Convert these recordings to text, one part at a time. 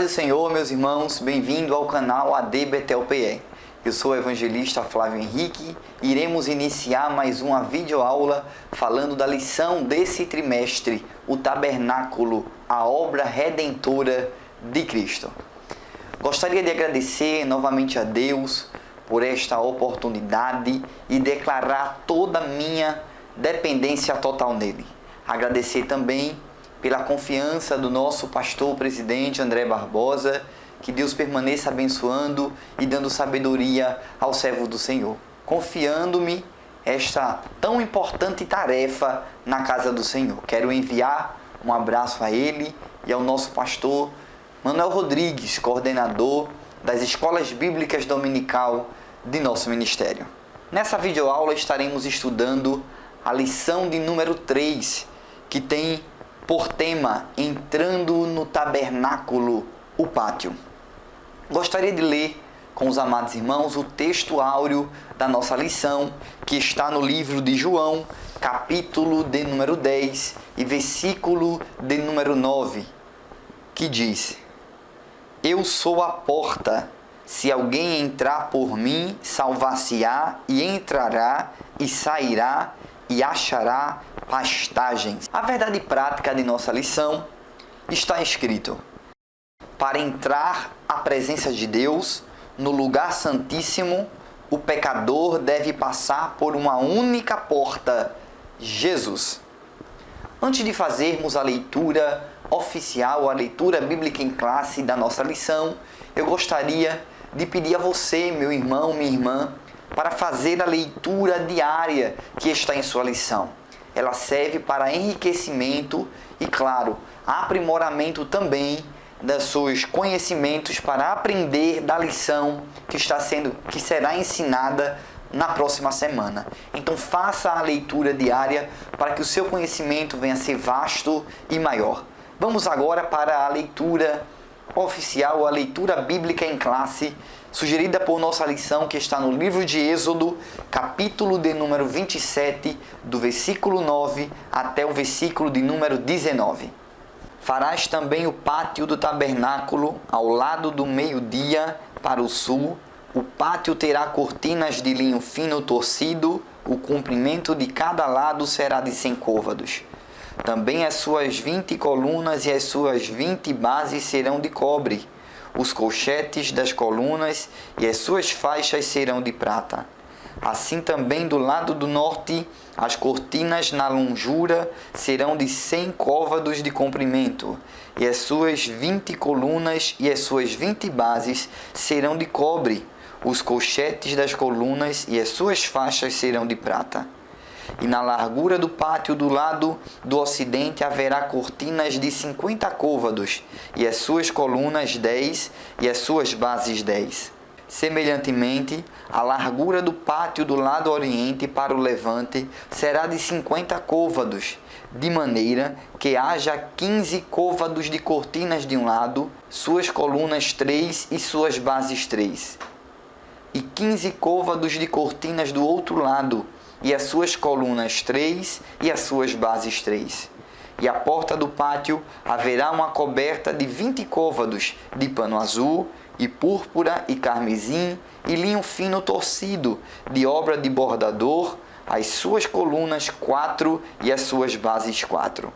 paz do Senhor, meus irmãos, bem-vindo ao canal AD Betel-PE. Eu sou o evangelista Flávio Henrique e iremos iniciar mais uma videoaula falando da lição desse trimestre, o Tabernáculo, a obra redentora de Cristo. Gostaria de agradecer novamente a Deus por esta oportunidade e declarar toda a minha dependência total nele. Agradecer também pela confiança do nosso pastor presidente André Barbosa, que Deus permaneça abençoando e dando sabedoria ao servo do Senhor, confiando-me esta tão importante tarefa na casa do Senhor. Quero enviar um abraço a ele e ao nosso pastor Manuel Rodrigues, coordenador das Escolas Bíblicas Dominical de nosso ministério. Nessa videoaula estaremos estudando a lição de número 3, que tem por tema Entrando no Tabernáculo, o Pátio. Gostaria de ler com os amados irmãos o texto áureo da nossa lição, que está no livro de João, capítulo de número 10 e versículo de número 9, que diz: Eu sou a porta, se alguém entrar por mim, salvar-se-á e entrará e sairá e achará pastagens. A verdade prática de nossa lição está escrito: para entrar à presença de Deus, no lugar santíssimo, o pecador deve passar por uma única porta, Jesus. Antes de fazermos a leitura oficial, a leitura bíblica em classe da nossa lição, eu gostaria de pedir a você, meu irmão, minha irmã, para fazer a leitura diária que está em sua lição. Ela serve para enriquecimento e, claro, aprimoramento também dos seus conhecimentos para aprender da lição que será ensinada na próxima semana. Então faça a leitura diária para que o seu conhecimento venha a ser vasto e maior. Vamos agora para a leitura oficial, a leitura bíblica em classe, sugerida por nossa lição, que está no livro de Êxodo, capítulo de número 27, do versículo 9 até o versículo de número 19. Farás também o pátio do tabernáculo ao lado do meio-dia para o sul. O pátio terá cortinas de linho fino torcido, o comprimento de cada lado será de 100 côvados. Também as suas 20 colunas e as suas 20 bases serão de cobre. Os colchetes das colunas e as suas faixas serão de prata. Assim também do lado do norte, as cortinas na longura serão de 100 côvados de comprimento, e as suas 20 colunas e as suas 20 bases serão de cobre. Os colchetes das colunas e as suas faixas serão de prata. E na largura do pátio do lado do ocidente haverá cortinas de 50 côvados, e as suas colunas 10, e as suas bases 10. Semelhantemente, a largura do pátio do lado oriente para o levante será de 50 côvados, de maneira que haja 15 côvados de cortinas de um lado, suas colunas 3 e suas bases 3. E 15 côvados de cortinas do outro lado, e as suas colunas 3 e as suas bases 3. E à porta do pátio haverá uma coberta de 20 côvados de pano azul, e púrpura e carmesim, e linho fino torcido, de obra de bordador, as suas colunas 4 e as suas bases 4.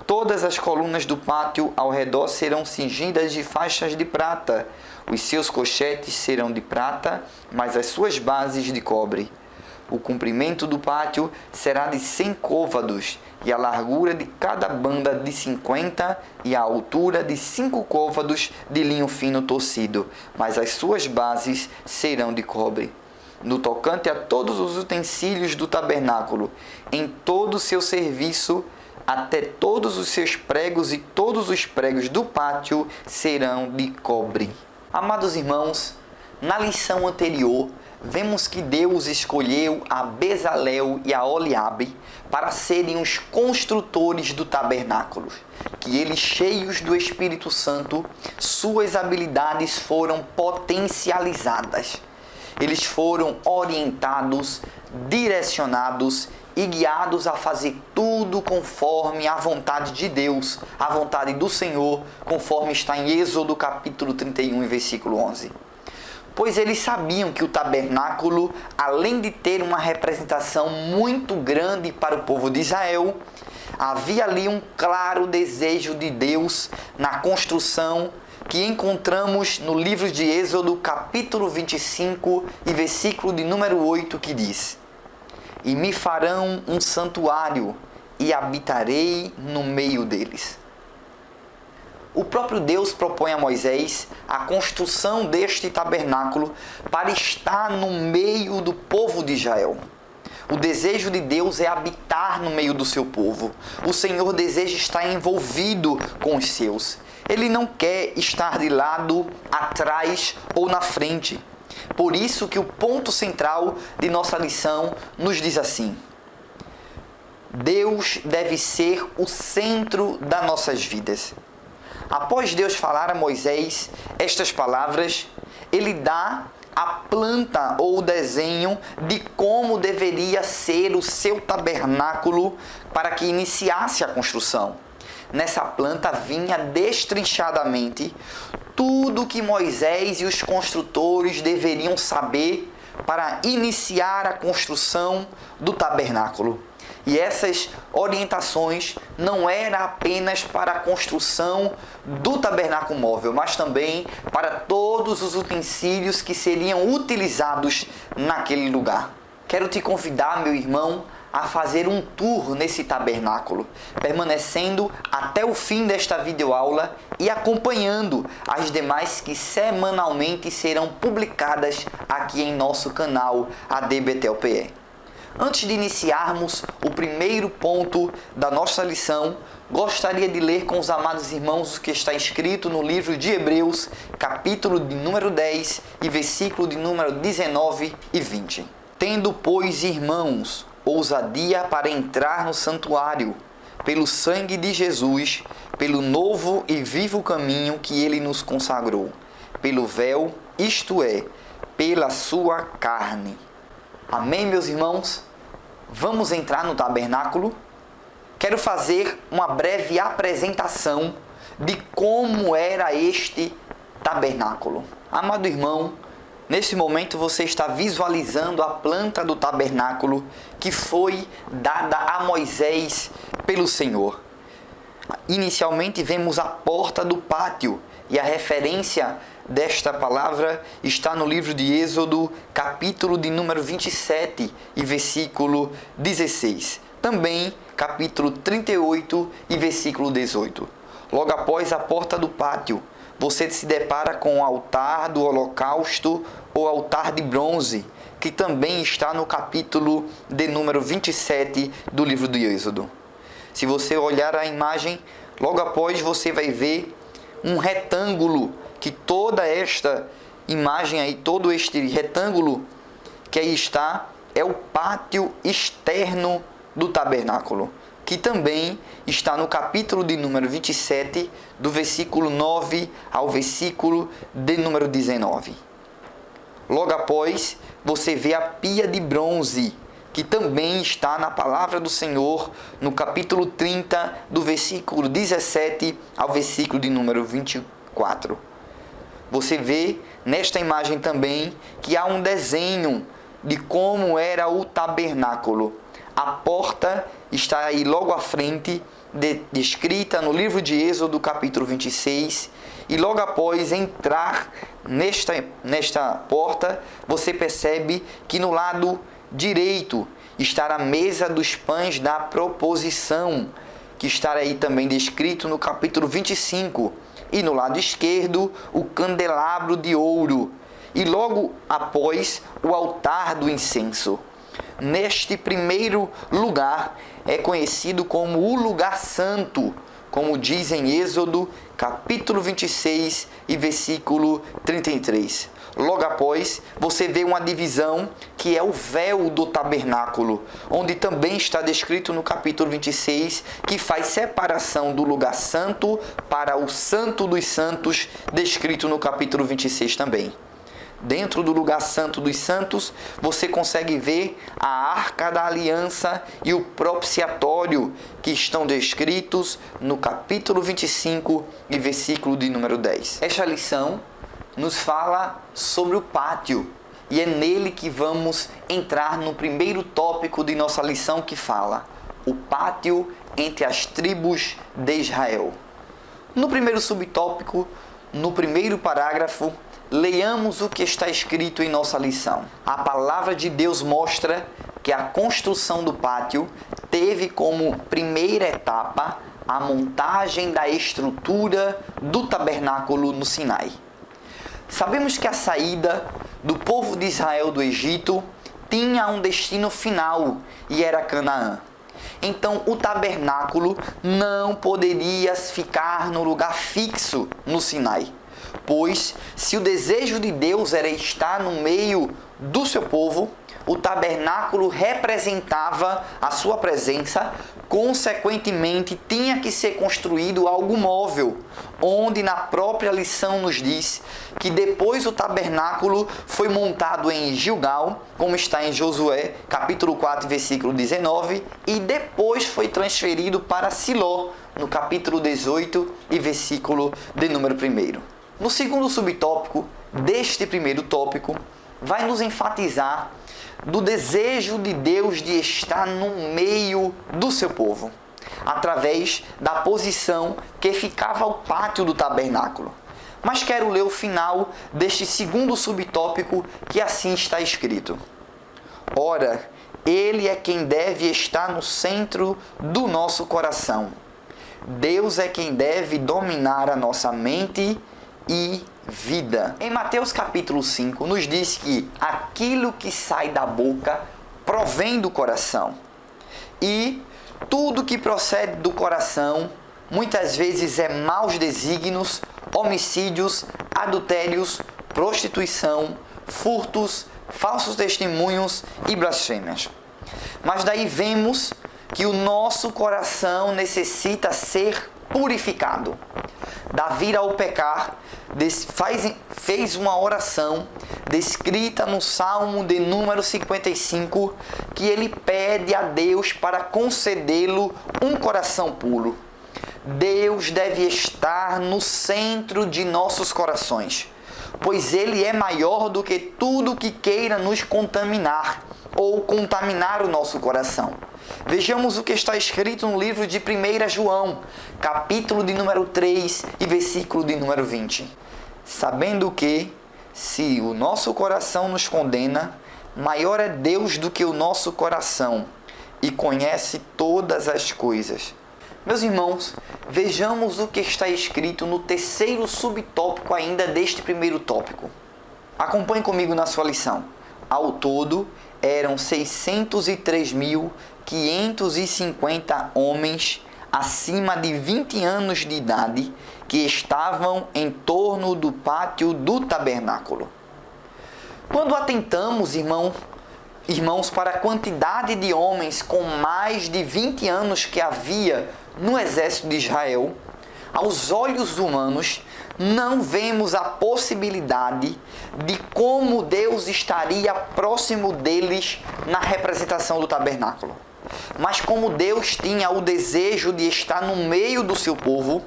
Todas as colunas do pátio ao redor serão cingidas de faixas de prata. Os seus colchetes serão de prata, mas as suas bases de cobre. O comprimento do pátio será de 100 côvados, e a largura de cada banda de 50, e a altura de 5 côvados de linho fino torcido, mas as suas bases serão de cobre. No tocante a todos os utensílios do tabernáculo, em todo o seu serviço, até todos os seus pregos e todos os pregos do pátio serão de cobre. Amados irmãos, na lição anterior, vemos que Deus escolheu a Bezalel e a Oliabe para serem os construtores do tabernáculo, que eles, cheios do Espírito Santo, suas habilidades foram potencializadas. Eles foram orientados, direcionados e guiados a fazer tudo conforme a vontade de Deus, a vontade do Senhor, conforme está em Êxodo capítulo 31 e versículo 11. Pois eles sabiam que o tabernáculo, além de ter uma representação muito grande para o povo de Israel, havia ali um claro desejo de Deus na construção que encontramos no livro de Êxodo, capítulo 25 e versículo de número 8, que diz: E me farão um santuário e habitarei no meio deles. O próprio Deus propõe a Moisés a construção deste tabernáculo para estar no meio do povo de Israel. O desejo de Deus é habitar no meio do seu povo. O Senhor deseja estar envolvido com os seus. Ele não quer estar de lado, atrás ou na frente. Por isso que o ponto central de nossa lição nos diz assim: Deus deve ser o centro das nossas vidas. Após Deus falar a Moisés estas palavras, ele dá a planta ou o desenho de como deveria ser o seu tabernáculo para que iniciasse a construção. Nessa planta vinha destrinchadamente tudo que Moisés e os construtores deveriam saber para iniciar a construção do tabernáculo. E essas orientações não eram apenas para a construção do tabernáculo móvel, mas também para todos os utensílios que seriam utilizados naquele lugar. Quero te convidar, meu irmão, a fazer um tour nesse tabernáculo, permanecendo até o fim desta videoaula e acompanhando as demais que semanalmente serão publicadas aqui em nosso canal ADBTLPE. Antes de iniciarmos o primeiro ponto da nossa lição, gostaria de ler com os amados irmãos o que está escrito no livro de Hebreus, capítulo de número 10 e versículo de número 19 e 20. Tendo, pois, irmãos, ousadia para entrar no santuário, pelo sangue de Jesus, pelo novo e vivo caminho que ele nos consagrou, pelo véu, isto é, pela sua carne. Amém, meus irmãos? Vamos entrar no tabernáculo? Quero fazer uma breve apresentação de como era este tabernáculo. Amado irmão, nesse momento você está visualizando a planta do tabernáculo que foi dada a Moisés pelo Senhor. Inicialmente vemos a porta do pátio e a referência desta palavra está no livro de Êxodo, capítulo de número 27 e versículo 16. Também capítulo 38 e versículo 18. Logo após a porta do pátio, você se depara com o altar do holocausto ou altar de bronze, que também está no capítulo de número 27 do livro de Êxodo. Se você olhar a imagem, logo após você vai ver um retângulo, que toda esta imagem aí, todo este retângulo que aí está, é o pátio externo do tabernáculo, que também está no capítulo de número 27, do versículo 9 ao versículo de número 19. Logo após, você vê a pia de bronze, que também está na palavra do Senhor, no capítulo 30, do versículo 17 ao versículo de número 24. Você vê nesta imagem também que há um desenho de como era o tabernáculo. A porta está aí logo à frente, descrita no livro de Êxodo, capítulo 26. E logo após entrar nesta porta, você percebe que no lado direito está a mesa dos pães da proposição, que está aí também descrito no capítulo 25. E no lado esquerdo, o candelabro de ouro. E logo após, o altar do incenso. Neste primeiro lugar, é conhecido como o lugar santo, como diz em Êxodo, capítulo 26 e versículo 33. Logo após, você vê uma divisão que é o véu do tabernáculo, onde também está descrito no capítulo 26, que faz separação do lugar santo para o santo dos santos, descrito no capítulo 26 também. dentro do lugar santo dos santos, você consegue ver a Arca da Aliança e o propiciatório que estão descritos no capítulo 25 e versículo de número 10. Esta lição nos fala sobre o pátio e é nele que vamos entrar no primeiro tópico de nossa lição, que fala o pátio entre as tribos de Israel. No primeiro subtópico, no primeiro parágrafo, leiamos o que está escrito em nossa lição. A palavra de Deus mostra que a construção do pátio teve como primeira etapa a montagem da estrutura do tabernáculo no Sinai. Sabemos que a saída do povo de Israel do Egito tinha um destino final e era Canaã. Então o tabernáculo não poderia ficar no lugar fixo no Sinai, pois se o desejo de Deus era estar no meio do seu povo, o tabernáculo representava a sua presença, consequentemente tinha que ser construído algo móvel, onde na própria lição nos diz que depois o tabernáculo foi montado em Gilgal, como está em Josué, capítulo 4, versículo 19, e depois foi transferido para Siló, no capítulo 18 e versículo de número 1. No segundo subtópico deste primeiro tópico, vai nos enfatizar do desejo de Deus de estar no meio do seu povo, através da posição que ficava ao pátio do tabernáculo. Mas quero ler o final deste segundo subtópico, que assim está escrito: Ora, Ele é quem deve estar no centro do nosso coração. Deus é quem deve dominar a nossa mente e vida. Em Mateus capítulo 5 nos diz que aquilo que sai da boca provém do coração. E tudo que procede do coração muitas vezes é maus desígnios, homicídios, adultérios, prostituição, furtos, falsos testemunhos e blasfêmias. Mas daí vemos que o nosso coração necessita ser purificado. Davi, ao pecar, fez uma oração descrita no Salmo de número 55, que ele pede a Deus para concedê-lo um coração puro. Deus deve estar no centro de nossos corações, pois Ele é maior do que tudo que queira nos contaminar ou contaminar o nosso coração. Vejamos o que está escrito no livro de 1 João, capítulo de número 3 e versículo de número 20. Sabendo que, se o nosso coração nos condena, maior é Deus do que o nosso coração e conhece todas as coisas. Meus irmãos, vejamos o que está escrito no terceiro subtópico ainda deste primeiro tópico. Acompanhe comigo na sua lição. Ao todo, eram 603.550 homens acima de 20 anos de idade que estavam em torno do pátio do tabernáculo. Quando atentamos, irmãos, para a quantidade de homens com mais de 20 anos que havia no exército de Israel, aos olhos humanos, não vemos a possibilidade de como Deus estaria próximo deles na representação do tabernáculo. Mas como Deus tinha o desejo de estar no meio do seu povo,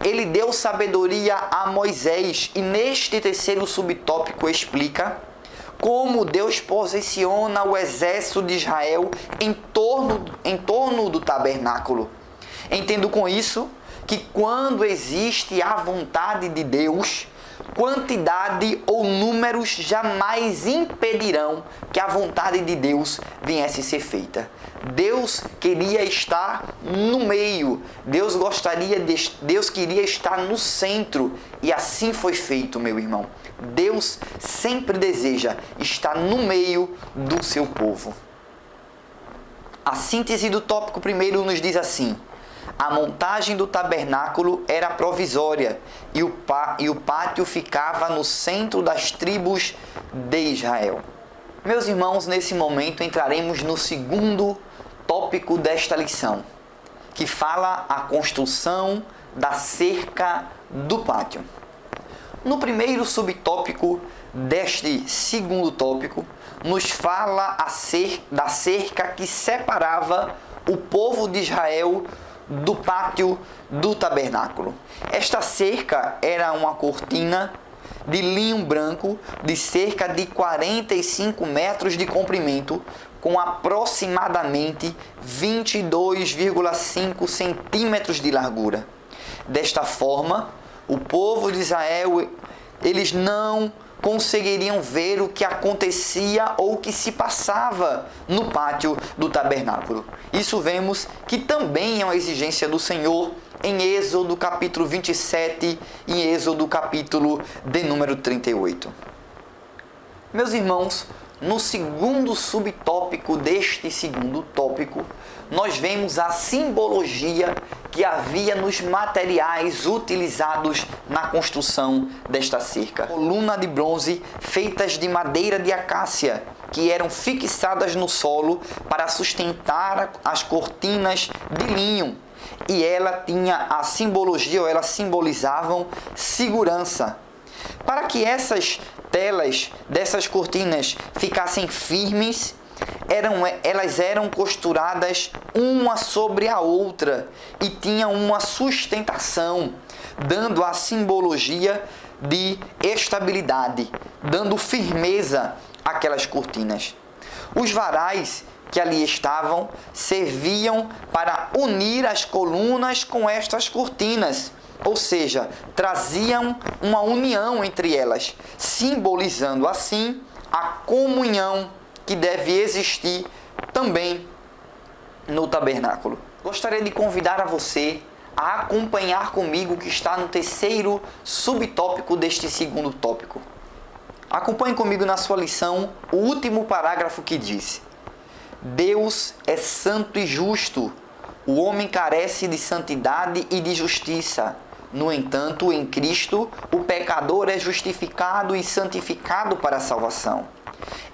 Ele deu sabedoria a Moisés, e neste terceiro subtópico explica como Deus posiciona o exército de Israel em torno do tabernáculo. Entendo com isso que quando existe a vontade de Deus, quantidade ou números jamais impedirão que a vontade de Deus viesse a ser feita. Deus queria estar no meio, Deus queria estar no centro, e assim foi feito, meu irmão. Deus sempre deseja estar no meio do seu povo. A síntese do tópico primeiro nos diz assim: a montagem do tabernáculo era provisória e o pátio ficava no centro das tribos de Israel. Meus irmãos, nesse momento entraremos no segundo tópico desta lição, que fala a construção da cerca do pátio. No primeiro subtópico deste segundo tópico, nos fala da cerca que separava o povo de Israel do pátio do tabernáculo. Esta cerca era uma cortina de linho branco de cerca de 45 metros de comprimento, com aproximadamente 22,5 centímetros de largura. Desta forma, o povo de Israel, eles não conseguiriam ver o que acontecia ou o que se passava no pátio do tabernáculo. Isso vemos que também é uma exigência do Senhor em Êxodo capítulo 27 e em Êxodo capítulo de número 38. Meus irmãos, no segundo subtópico deste segundo tópico, nós vemos a simbologia que havia nos materiais utilizados na construção desta cerca. Coluna de bronze feitas de madeira de acácia, que eram fixadas no solo para sustentar as cortinas de linho. E ela tinha a simbologia, ou elas simbolizavam segurança. Para que essas telas dessas cortinas ficassem firmes, elas eram costuradas uma sobre a outra e tinham uma sustentação, dando a simbologia de estabilidade, dando firmeza àquelas cortinas. Os varais que ali estavam serviam para unir as colunas com estas cortinas, ou seja, traziam uma união entre elas, simbolizando assim a comunhão que deve existir também no tabernáculo. Gostaria de convidar a você a acompanhar comigo o que está no terceiro subtópico deste segundo tópico. Acompanhe comigo na sua lição o último parágrafo que diz: Deus é santo e justo. O homem carece de santidade e de justiça. No entanto, em Cristo, o pecador é justificado e santificado para a salvação.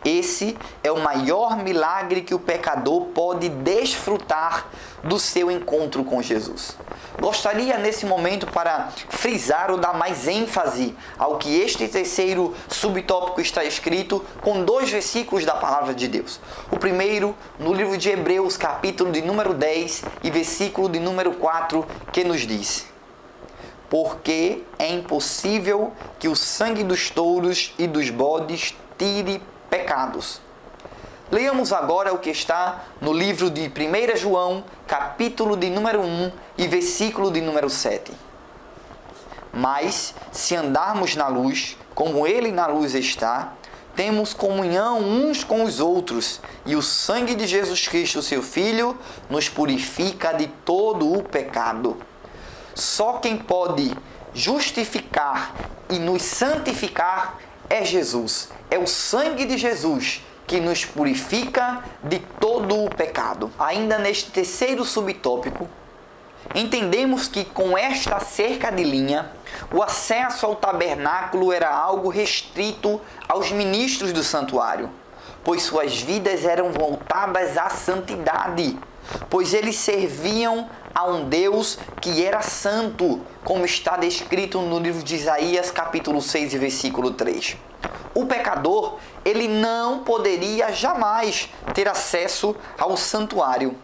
Esse é o maior milagre que o pecador pode desfrutar do seu encontro com Jesus. Gostaria nesse momento para frisar ou dar mais ênfase ao que este terceiro subtópico está escrito com 2 versículos da palavra de Deus. O primeiro, no livro de Hebreus, capítulo de número 10 e versículo de número 4, que nos diz: Porque é impossível que o sangue dos touros e dos bodes tire pecados. Leamos agora o que está no livro de 1 João, capítulo de número 1 e versículo de número 7. Mas, se andarmos na luz, como Ele na luz está, temos comunhão uns com os outros, e o sangue de Jesus Cristo, seu Filho, nos purifica de todo o pecado. Só quem pode justificar e nos santificar é Jesus. É o sangue de Jesus que nos purifica de todo o pecado. Ainda neste terceiro subtópico, entendemos que com esta cerca de linha, o acesso ao tabernáculo era algo restrito aos ministros do santuário, pois suas vidas eram voltadas à santidade, pois eles serviam a um Deus que era santo, como está descrito no livro de Isaías, capítulo 6 e versículo 3. O pecador, ele não poderia jamais ter acesso ao santuário.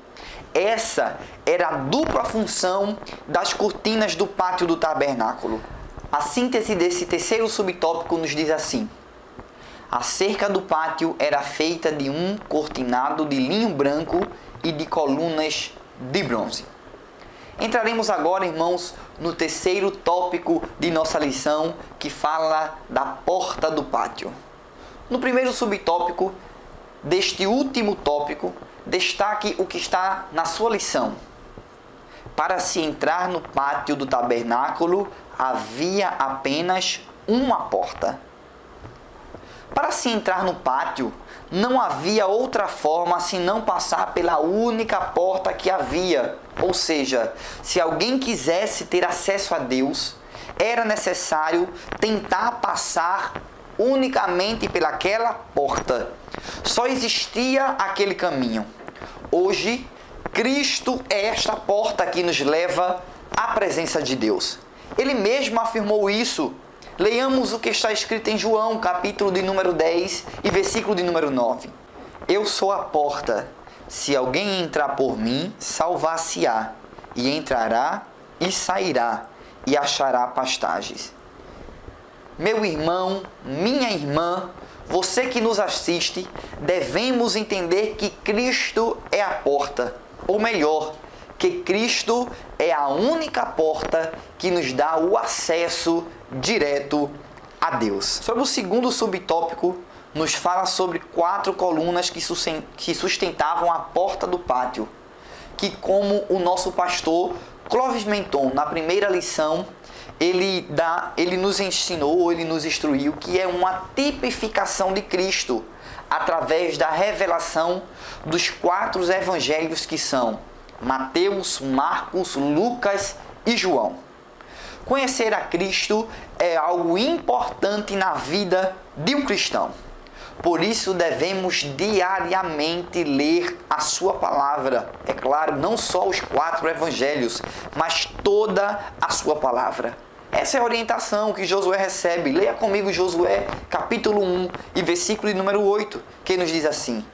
Essa era a dupla função das cortinas do pátio do tabernáculo. A síntese desse terceiro subtópico nos diz assim: a cerca do pátio era feita de um cortinado de linho branco e de colunas de bronze. Entraremos agora, irmãos, no terceiro tópico de nossa lição, que fala da porta do pátio. No primeiro subtópico deste último tópico, destaque o que está na sua lição. Para se entrar no pátio do tabernáculo, havia apenas uma porta. Para se entrar no pátio, não havia outra forma senão passar pela única porta que havia. Ou seja, se alguém quisesse ter acesso a Deus, era necessário tentar passar unicamente pelaquela porta. Só existia aquele caminho. Hoje, Cristo é esta porta que nos leva à presença de Deus. Ele mesmo afirmou isso Leiamos o que está escrito em João, capítulo de número 10 e versículo de número 9. Eu sou a porta. Se alguém entrar por mim, salvar-se-á, e entrará e sairá, e achará pastagens. Meu irmão, minha irmã, você que nos assiste, devemos entender que Cristo é a porta, ou melhor, que Cristo é a única porta que nos dá o acesso direto a Deus. Sobre o segundo subtópico, nos fala sobre 4 colunas que sustentavam a porta do pátio, que, como o nosso pastor Clóvis Menton, na primeira lição, ele nos ensinou, ele nos instruiu que é uma tipificação de Cristo, através da revelação dos 4 evangelhos que são Mateus, Marcos, Lucas e João. Conhecer a Cristo é algo importante na vida de um cristão. Por isso devemos diariamente ler a sua palavra. É claro, não só os 4 evangelhos, mas toda a sua palavra. Essa é a orientação que Josué recebe. Leia comigo Josué, capítulo 1 e versículo de número 8, que nos diz assim: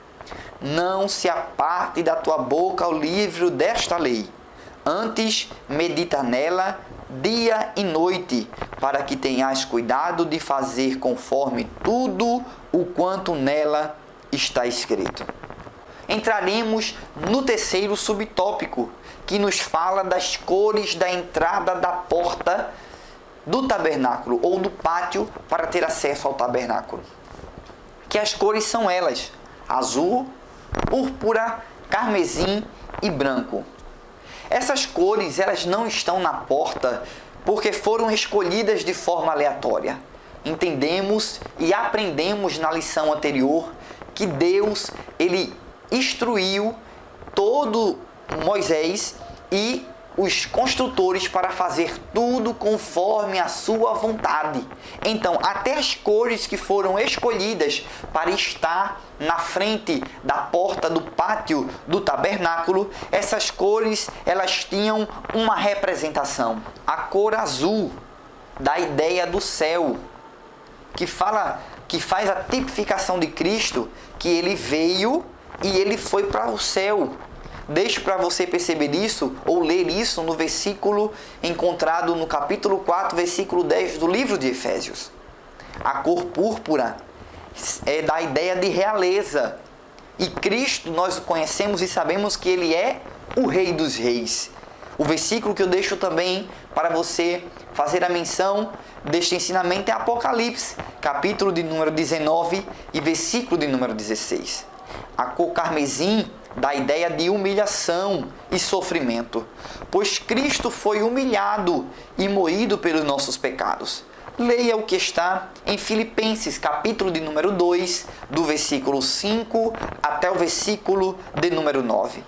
não se aparte da tua boca o livro desta lei, antes medita nela dia e noite, para que tenhas cuidado de fazer conforme tudo o quanto nela está escrito. Entraremos no terceiro subtópico, que nos fala das cores da entrada da porta do tabernáculo ou do pátio para ter acesso ao tabernáculo. Que as cores são elas: azul, púrpura, carmesim e branco. Essas cores, elas não estão na porta porque foram escolhidas de forma aleatória. Entendemos e aprendemos na lição anterior que Deus, ele instruiu todo Moisés e os construtores para fazer tudo conforme a sua vontade. Então, até as cores que foram escolhidas para estar na frente da porta do pátio do tabernáculo, essas cores, elas tinham uma representação. A cor azul dá a ideia do céu, que faz a tipificação de Cristo, que ele veio e ele foi para o céu. Deixo para você perceber isso, ou ler isso no versículo encontrado no capítulo 4, versículo 10 do livro de Efésios. A cor púrpura é da ideia de realeza. E Cristo, nós conhecemos e sabemos que ele é o Rei dos Reis. O versículo que eu deixo também para você fazer a menção deste ensinamento é Apocalipse, capítulo de número 19 e versículo de número 16. A cor carmesim dá a ideia de humilhação e sofrimento, pois Cristo foi humilhado e moído pelos nossos pecados. Leia o que está em Filipenses, capítulo de número 2, do versículo 5 até o versículo de número 9.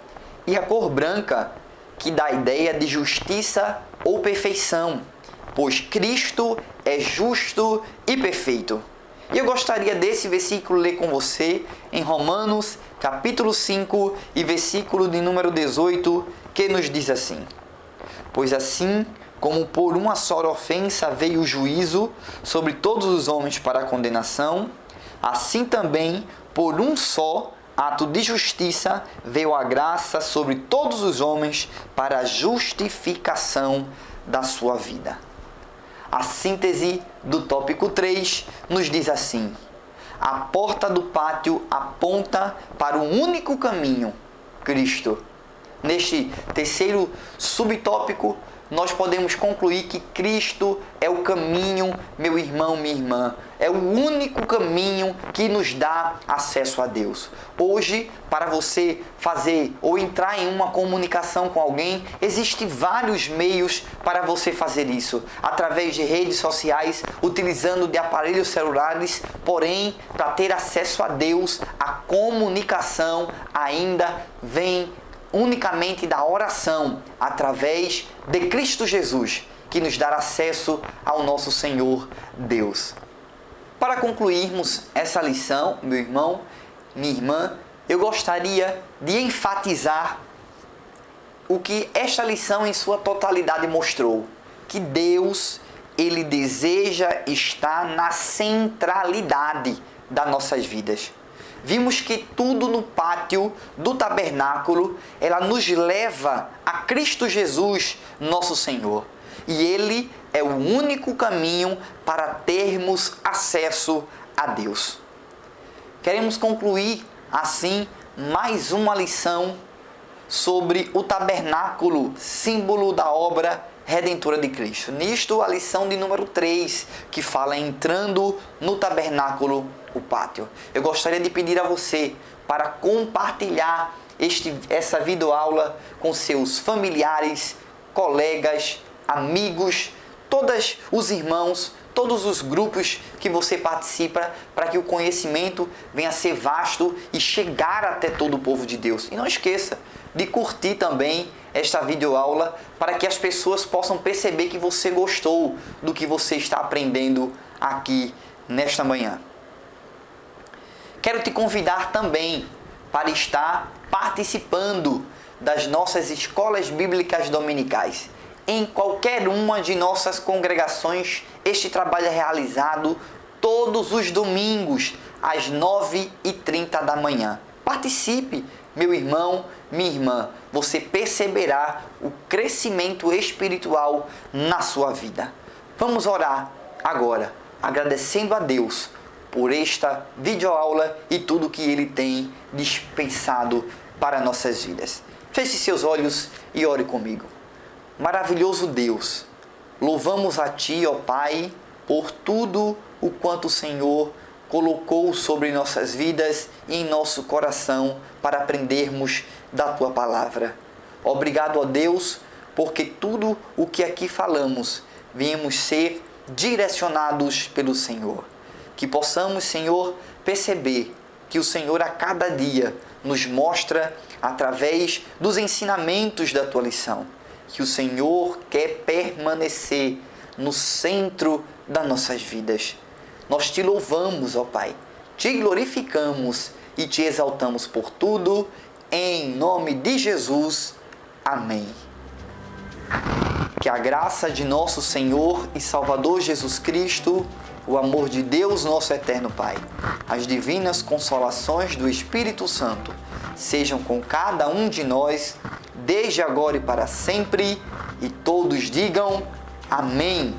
E a cor branca, que dá a ideia de justiça ou perfeição, pois Cristo é justo e perfeito. E eu gostaria desse versículo ler com você em Romanos, capítulo 5 e versículo de número 18, que nos diz assim: pois assim como por uma só ofensa veio o juízo sobre todos os homens para a condenação, assim também por um só ato de justiça veio a graça sobre todos os homens para a justificação da sua vida. A síntese do tópico 3 nos diz assim: a porta do pátio aponta para o único caminho, Cristo. Neste terceiro subtópico, nós podemos concluir que Cristo é o caminho, meu irmão, minha irmã. É o único caminho que nos dá acesso a Deus. Hoje, para você fazer ou entrar em uma comunicação com alguém, existem vários meios para você fazer isso. Através de redes sociais, utilizando de aparelhos celulares, porém, para ter acesso a Deus, a comunicação ainda vem unicamente da oração, através de Cristo Jesus, que nos dá acesso ao nosso Senhor Deus. Para concluirmos essa lição, meu irmão, minha irmã, eu gostaria de enfatizar o que esta lição em sua totalidade mostrou: que Deus, ele deseja estar na centralidade das nossas vidas. Vimos que tudo no pátio do tabernáculo, ela nos leva a Cristo Jesus, nosso Senhor. E Ele é o único caminho para termos acesso a Deus. Queremos concluir, assim, mais uma lição sobre o tabernáculo, símbolo da obra redentora de Cristo. Nisto, a lição de número 3, que fala entrando no tabernáculo, o pátio. Eu gostaria de pedir a você para compartilhar essa videoaula com seus familiares, colegas, amigos, todos os irmãos, todos os grupos que você participa, para que o conhecimento venha a ser vasto e chegar até todo o povo de Deus. E não esqueça de curtir também esta videoaula, para que as pessoas possam perceber que você gostou do que você está aprendendo aqui nesta manhã. Quero te convidar também para estar participando das nossas escolas bíblicas dominicais. Em qualquer uma de nossas congregações, este trabalho é realizado todos os domingos, às 9h30 da manhã. Participe, meu irmão, minha irmã. Você perceberá o crescimento espiritual na sua vida. Vamos orar agora, agradecendo a Deus por esta videoaula e tudo que Ele tem dispensado para nossas vidas. Feche seus olhos e ore comigo. Maravilhoso Deus, louvamos a Ti, ó Pai, por tudo o quanto o Senhor colocou sobre nossas vidas e em nosso coração para aprendermos da Tua Palavra. Obrigado, ó Deus, porque tudo o que aqui falamos, viemos ser direcionados pelo Senhor. Que possamos, Senhor, perceber que o Senhor a cada dia nos mostra através dos ensinamentos da Tua lição, que o Senhor quer permanecer no centro das nossas vidas. Nós Te louvamos, ó Pai, Te glorificamos e Te exaltamos por tudo, em nome de Jesus. Amém. Que a graça de nosso Senhor e Salvador Jesus Cristo, o amor de Deus, nosso eterno Pai, as divinas consolações do Espírito Santo, sejam com cada um de nós, desde agora e para sempre, e todos digam amém.